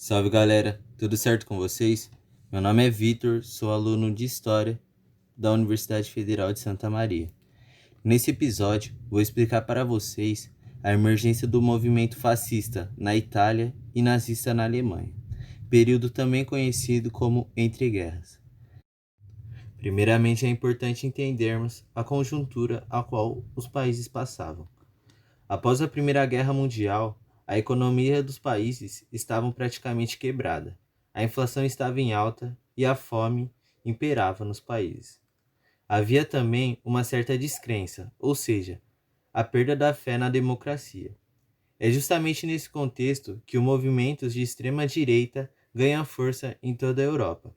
Salve galera, tudo certo com vocês? Meu nome é Vitor, sou aluno de História da Universidade Federal de Santa Maria. Nesse episódio, vou explicar para vocês a emergência do movimento fascista na Itália e nazista na Alemanha, período também conhecido como Entre Guerras. Primeiramente, é importante entendermos a conjuntura a qual os países passavam. Após a Primeira Guerra Mundial, a economia dos países estava praticamente quebrada, a inflação estava em alta e a fome imperava nos países. Havia também uma certa descrença, ou seja, a perda da fé na democracia. É justamente nesse contexto que os movimentos de extrema-direita ganham força em toda a Europa.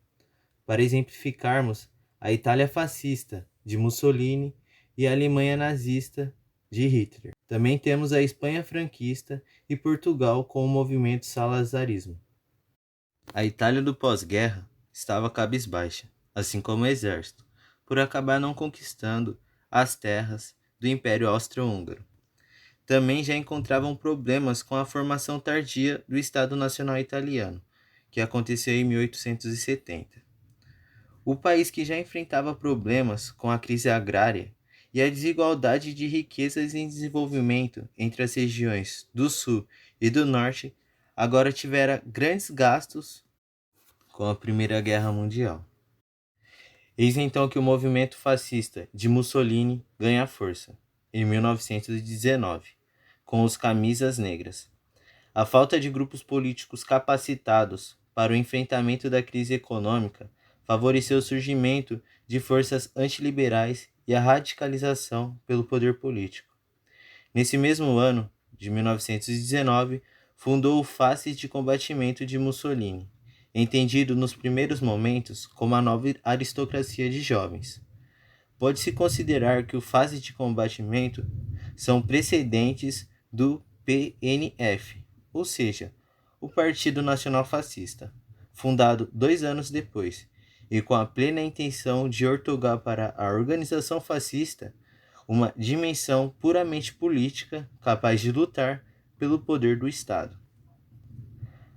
Para exemplificarmos, a Itália fascista, de Mussolini, e a Alemanha nazista, de Hitler. Também temos a Espanha franquista e Portugal com o movimento salazarismo. A Itália do pós-guerra estava cabisbaixa, assim como o exército, por acabar não conquistando as terras do Império Austro-Húngaro. Também já encontravam problemas com a formação tardia do Estado Nacional Italiano, que aconteceu em 1870. O país que já enfrentava problemas com a crise agrária e a desigualdade de riquezas em desenvolvimento entre as regiões do Sul e do Norte, agora tivera grandes gastos com a Primeira Guerra Mundial. Eis então que o movimento fascista de Mussolini ganha força, em 1919, com os Camisas Negras. A falta de grupos políticos capacitados para o enfrentamento da crise econômica favoreceu o surgimento de forças antiliberais e a radicalização pelo poder político. Nesse mesmo ano, de 1919, fundou o Fasces de Combatimento de Mussolini, entendido nos primeiros momentos como a nova aristocracia de jovens. Pode-se considerar que o Fasces de Combatimento são precedentes do PNF, ou seja, o Partido Nacional Fascista, fundado 2 anos depois, e com a plena intenção de outorgar para a organização fascista uma dimensão puramente política capaz de lutar pelo poder do Estado.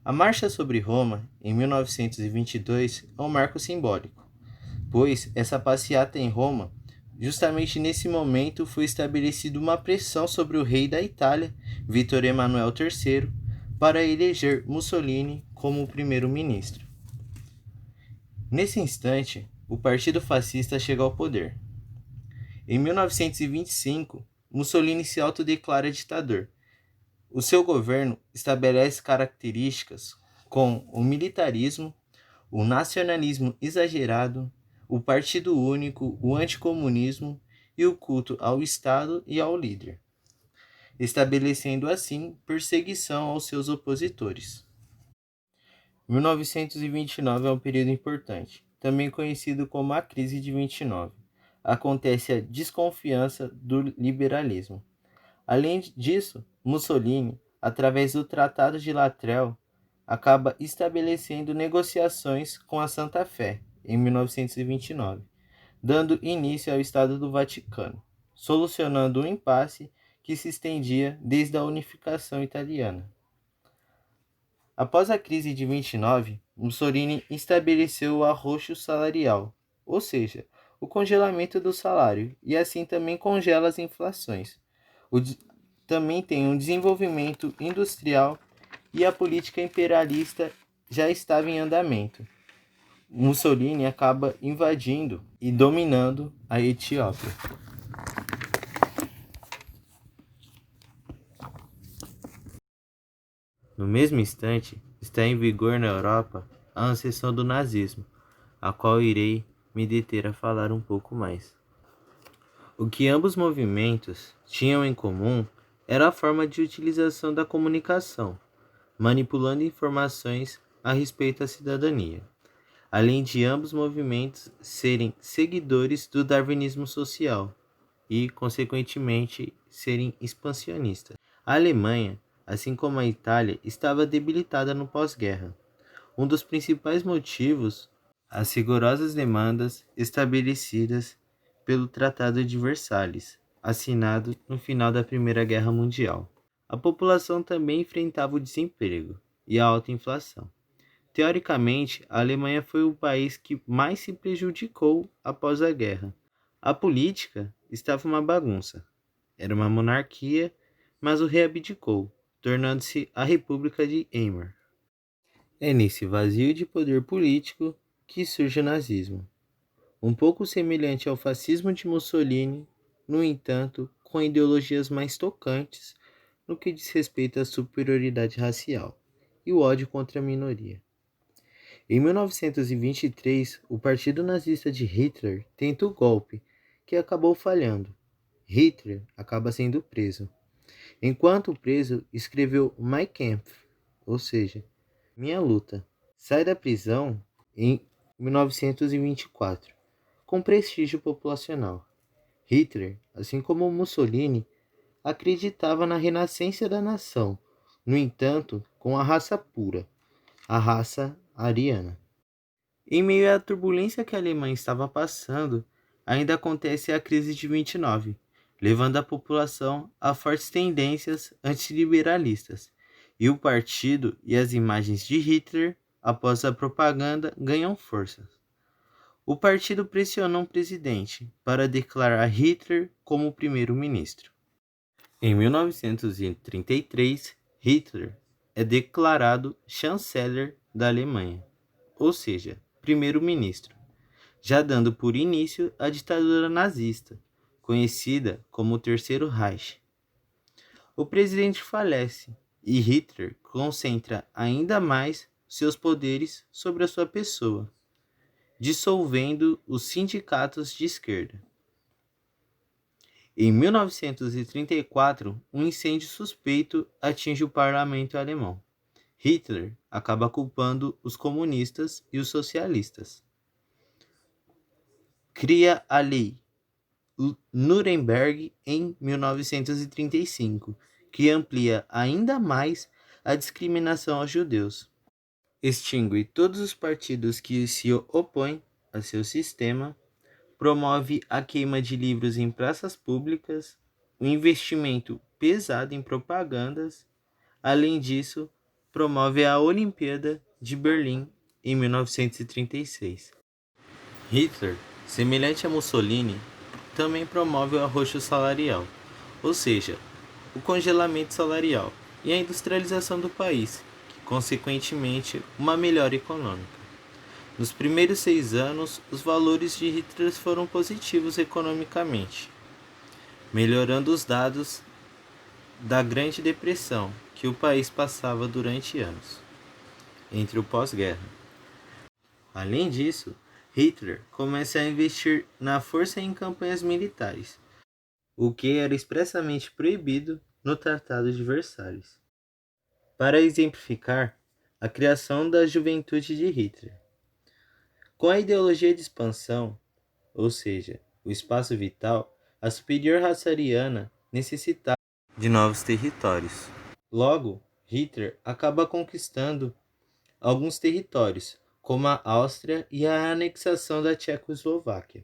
A Marcha sobre Roma, em 1922, é um marco simbólico, pois essa passeata em Roma, justamente nesse momento foi estabelecida uma pressão sobre o rei da Itália, Vítor Emanuel III, para eleger Mussolini como o primeiro-ministro. Nesse instante, o Partido Fascista chega ao poder. Em 1925, Mussolini se autodeclara ditador. O seu governo estabelece características com o militarismo, o nacionalismo exagerado, o partido único, o anticomunismo e o culto ao Estado e ao líder, estabelecendo assim perseguição aos seus opositores. 1929 é um período importante, também conhecido como a Crise de 29. Acontece a desconfiança do liberalismo. Além disso, Mussolini, através do Tratado de Latrell, acaba estabelecendo negociações com a Santa Fé, em 1929, dando início ao Estado do Vaticano, solucionando um impasse que se estendia desde a unificação italiana. Após a crise de 29, Mussolini estabeleceu o arroxo salarial, ou seja, o congelamento do salário, e assim também congela as inflações. Também tem um desenvolvimento industrial e a política imperialista já estava em andamento. Mussolini acaba invadindo e dominando a Etiópia. No mesmo instante, está em vigor na Europa a ascensão do nazismo, a qual irei me deter a falar um pouco mais. O que ambos movimentos tinham em comum era a forma de utilização da comunicação, manipulando informações a respeito da cidadania, além de ambos movimentos serem seguidores do darwinismo social e, consequentemente, serem expansionistas. A Alemanha, assim como a Itália, estava debilitada no pós-guerra. Um dos principais motivos, as rigorosas demandas estabelecidas pelo Tratado de Versalhes, assinado no final da Primeira Guerra Mundial. A população também enfrentava o desemprego e a alta inflação. Teoricamente, a Alemanha foi o país que mais se prejudicou após a guerra. A política estava uma bagunça. Era uma monarquia, mas o rei abdicou, tornando-se a República de Weimar. É nesse vazio de poder político que surge o nazismo, um pouco semelhante ao fascismo de Mussolini, no entanto, com ideologias mais tocantes no que diz respeito à superioridade racial e o ódio contra a minoria. Em 1923, o Partido Nazista de Hitler tenta o golpe, que acabou falhando. Hitler acaba sendo preso. Enquanto preso, escreveu Mein Kampf, ou seja, Minha Luta. Sai da prisão em 1924, com prestígio populacional. Hitler, assim como Mussolini, acreditava na renascença da nação, no entanto, com a raça pura, a raça ariana. Em meio à turbulência que a Alemanha estava passando, ainda acontece a crise de 29, levando a população a fortes tendências antiliberalistas, e o partido e as imagens de Hitler, após a propaganda, ganham força. O partido pressiona um presidente para declarar Hitler como primeiro-ministro. Em 1933, Hitler é declarado chanceler da Alemanha, ou seja, primeiro-ministro, já dando por início a ditadura nazista, conhecida como o Terceiro Reich. O presidente falece e Hitler concentra ainda mais seus poderes sobre a sua pessoa, dissolvendo os sindicatos de esquerda. Em 1934, um incêndio suspeito atinge o parlamento alemão. Hitler acaba culpando os comunistas e os socialistas. Cria a Lei Nuremberg em 1935, que amplia ainda mais a discriminação aos judeus. Extingue todos os partidos que se opõem a seu sistema, promove a queima de livros em praças públicas, o investimento pesado em propagandas. Além disso, promove a Olimpíada de Berlim em 1936. Hitler, semelhante a Mussolini, também promove o arroxo salarial, ou seja, o congelamento salarial e a industrialização do país, e, consequentemente, uma melhora econômica. Nos primeiros 6 anos, os valores de Hitler foram positivos economicamente, melhorando os dados da Grande Depressão que o país passava durante anos, entre o pós-guerra. Além disso, Hitler começa a investir na força em campanhas militares, o que era expressamente proibido no Tratado de Versalhes. Para exemplificar, a criação da juventude de Hitler. Com a ideologia de expansão, ou seja, o espaço vital, a superior raça ariana necessitava de novos territórios. Logo, Hitler acaba conquistando alguns territórios, como a Áustria e a anexação da Tchecoslováquia.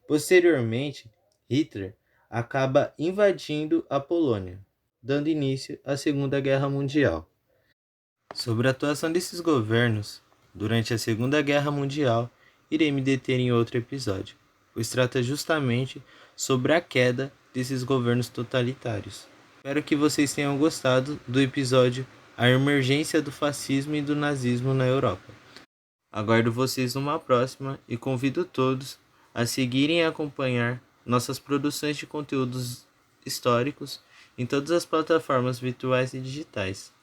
Posteriormente, Hitler acaba invadindo a Polônia, dando início à Segunda Guerra Mundial. Sobre a atuação desses governos durante a Segunda Guerra Mundial, irei me deter em outro episódio, pois trata justamente sobre a queda desses governos totalitários. Espero que vocês tenham gostado do episódio A Emergência do Fascismo e do Nazismo na Europa. Aguardo vocês numa próxima e convido todos a seguirem e acompanhar nossas produções de conteúdos históricos em todas as plataformas virtuais e digitais.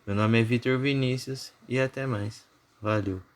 Meu nome é Vitor Vinícius e até mais. Valeu!